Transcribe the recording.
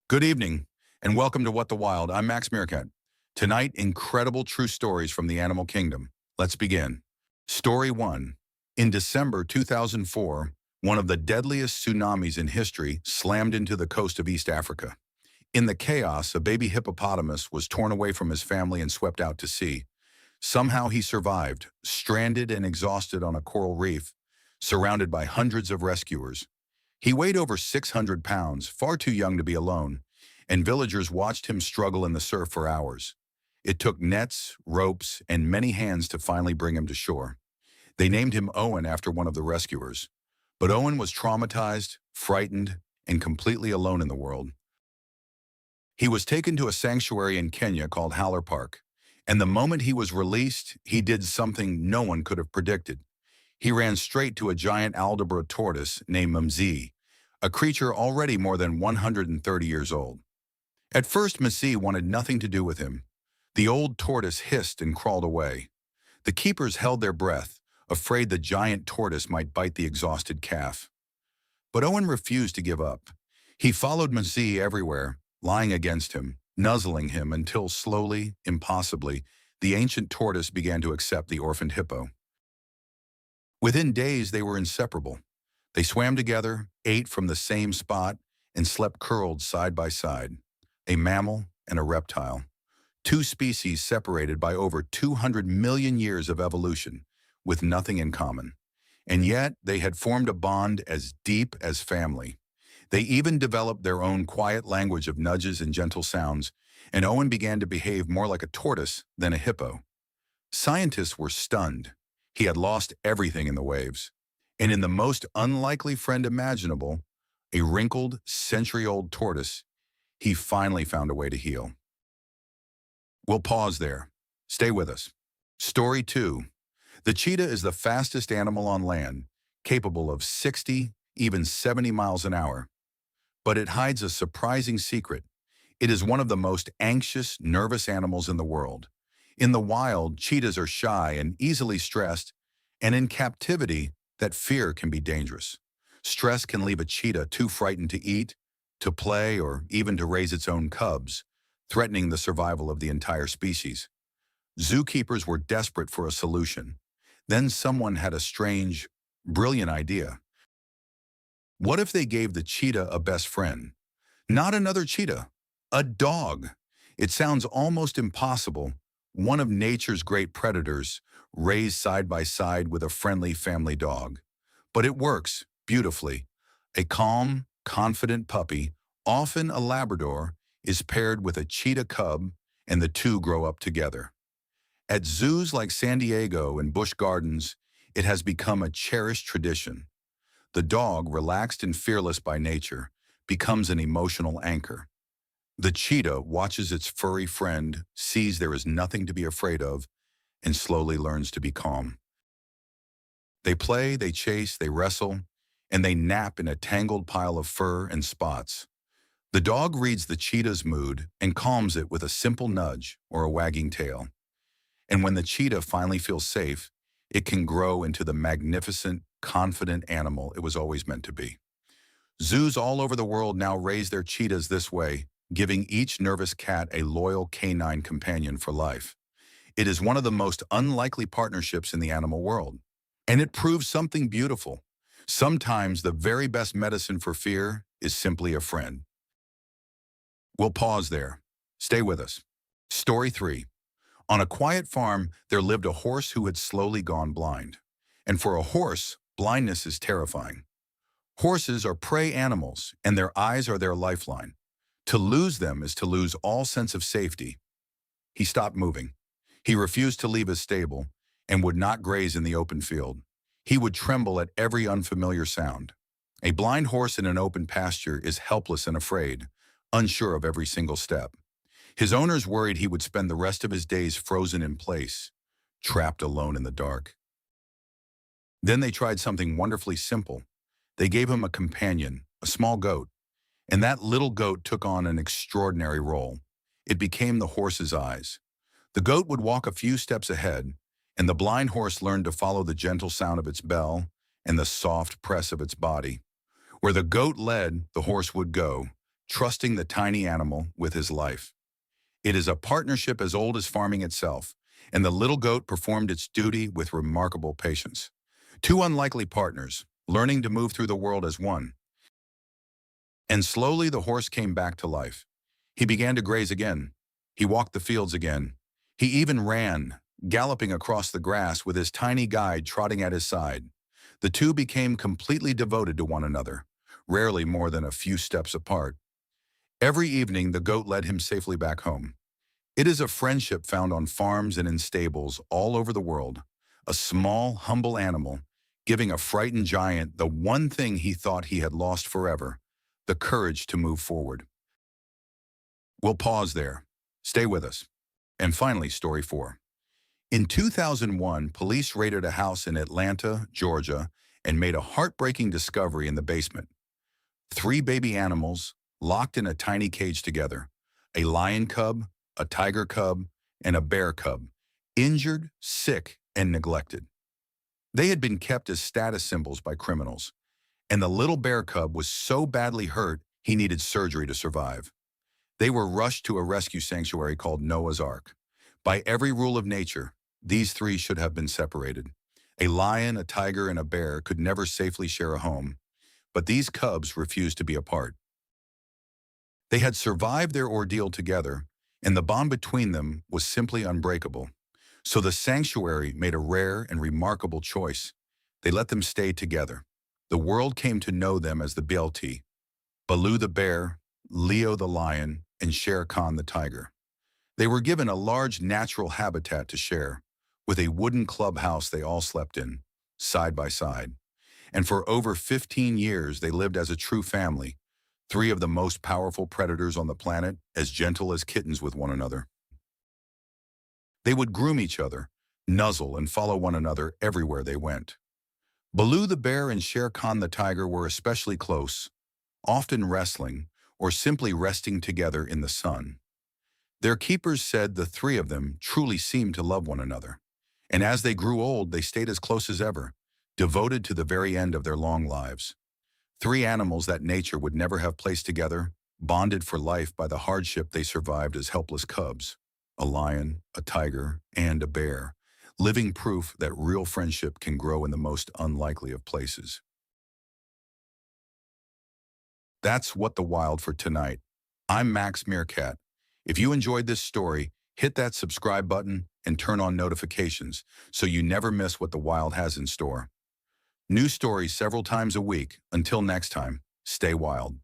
Good evening, and welcome to What the Wild. I'm Max Meerkat. Tonight, incredible true stories from the animal kingdom. Let's begin. Story 1. In December 2004, one of the deadliest tsunamis in history slammed into the coast of East Africa. In the chaos, a baby hippopotamus was torn away from his family and swept out to sea. Somehow he survived, stranded and exhausted on a coral reef, surrounded by hundreds of rescuers. He weighed over 600 pounds, far too young to be alone, and villagers watched him struggle in the surf for hours. It took nets, ropes, and many hands to finally bring him to shore. They named him Owen after one of the rescuers. But Owen was traumatized, frightened, and completely alone in the world. He was taken to a sanctuary in Kenya called Howler Park, and the moment he was released, he did something no one could have predicted. He ran straight to a giant Aldabra tortoise named Mzee, a creature already more than 130 years old. At first, Mzee wanted nothing to do with him. The old tortoise hissed and crawled away. The keepers held their breath, afraid the giant tortoise might bite the exhausted calf. But Owen refused to give up. He followed Mzee everywhere, lying against him, nuzzling him until slowly, impossibly, the ancient tortoise began to accept the orphaned hippo. Within days, they were inseparable. They swam together, ate from the same spot, and slept curled side by side. A mammal and a reptile. Two species separated by over 200 million years of evolution, with nothing in common. And yet, they had formed a bond as deep as family. They even developed their own quiet language of nudges and gentle sounds, and Owen began to behave more like a tortoise than a hippo. Scientists were stunned. He had lost everything in the waves. And in the most unlikely friend imaginable, a wrinkled, century-old tortoise, he finally found a way to heal. We'll pause there. Stay with us. Story 2. The cheetah is the fastest animal on land, capable of 60, even 70 miles an hour. But it hides a surprising secret. It is one of the most anxious, nervous animals in the world. In the wild, cheetahs are shy and easily stressed, and in captivity, that fear can be dangerous. Stress can leave a cheetah too frightened to eat, to play, or even to raise its own cubs, threatening the survival of the entire species. Zookeepers were desperate for a solution. Then someone had a strange, brilliant idea. What if they gave the cheetah a best friend? Not another cheetah, a dog. It sounds almost impossible. One of nature's great predators, raised side by side with a friendly family dog. But it works beautifully. A calm, confident puppy, often a Labrador, is paired with a cheetah cub, and the two grow up together. At zoos like San Diego and Busch Gardens, it has become a cherished tradition. The dog, relaxed and fearless by nature, becomes an emotional anchor. The cheetah watches its furry friend, sees there is nothing to be afraid of, and slowly learns to be calm. They play, they chase, they wrestle, and they nap in a tangled pile of fur and spots. The dog reads the cheetah's mood and calms it with a simple nudge or a wagging tail. And when the cheetah finally feels safe, it can grow into the magnificent, confident animal it was always meant to be. Zoos all over the world now raise their cheetahs this way, giving each nervous cat a loyal canine companion for life. It is one of the most unlikely partnerships in the animal world. And it proves something beautiful. Sometimes the very best medicine for fear is simply a friend. We'll pause there. Stay with us. Story 3. On a quiet farm, there lived a horse who had slowly gone blind. And for a horse, blindness is terrifying. Horses are prey animals, and their eyes are their lifeline. To lose them is to lose all sense of safety. He stopped moving. He refused to leave his stable and would not graze in the open field. He would tremble at every unfamiliar sound. A blind horse in an open pasture is helpless and afraid, unsure of every single step. His owners worried he would spend the rest of his days frozen in place, trapped alone in the dark. Then they tried something wonderfully simple. They gave him a companion, a small goat, and that little goat took on an extraordinary role. It became the horse's eyes. The goat would walk a few steps ahead, and the blind horse learned to follow the gentle sound of its bell and the soft press of its body. Where the goat led, the horse would go, trusting the tiny animal with his life. It is a partnership as old as farming itself, and the little goat performed its duty with remarkable patience. Two unlikely partners, learning to move through the world as one. And slowly the horse came back to life. He began to graze again. He walked the fields again. He even ran, galloping across the grass with his tiny guide trotting at his side. The two became completely devoted to one another, rarely more than a few steps apart. Every evening, the goat led him safely back home. It is a friendship found on farms and in stables all over the world. A small, humble animal, giving a frightened giant the one thing he thought he had lost forever, the courage to move forward. We'll pause there. Stay with us. And finally, story 4. In 2001, police raided a house in Atlanta, Georgia, and made a heartbreaking discovery in the basement. 3 baby animals, locked in a tiny cage together. A lion cub, a tiger cub, and a bear cub, injured, sick, and neglected. They had been kept as status symbols by criminals, and the little bear cub was so badly hurt he needed surgery to survive. They were rushed to a rescue sanctuary called Noah's Ark. By every rule of nature, these 3 should have been separated. A lion, a tiger, and a bear could never safely share a home, but these cubs refused to be apart. They had survived their ordeal together, and the bond between them was simply unbreakable. So the sanctuary made a rare and remarkable choice. They let them stay together. The world came to know them as the B.L.T, Baloo the bear, Leo the lion, and Shere Khan the tiger. They were given a large natural habitat to share, with a wooden clubhouse they all slept in, side by side. And for over 15 years they lived as a true family, 3 of the most powerful predators on the planet, as gentle as kittens with one another. They would groom each other, nuzzle, and follow one another everywhere they went. Baloo the bear and Shere Khan the tiger were especially close, often wrestling or simply resting together in the sun. Their keepers said the 3 of them truly seemed to love one another, and as they grew old, they stayed as close as ever, devoted to the very end of their long lives. 3 animals that nature would never have placed together, bonded for life by the hardship they survived as helpless cubs. A lion, a tiger, and a bear, living proof that real friendship can grow in the most unlikely of places. That's What the Wild for tonight. I'm Max Meerkat. If you enjoyed this story, hit that subscribe button and turn on notifications so you never miss what the wild has in store. New stories several times a week. Until next time, stay wild.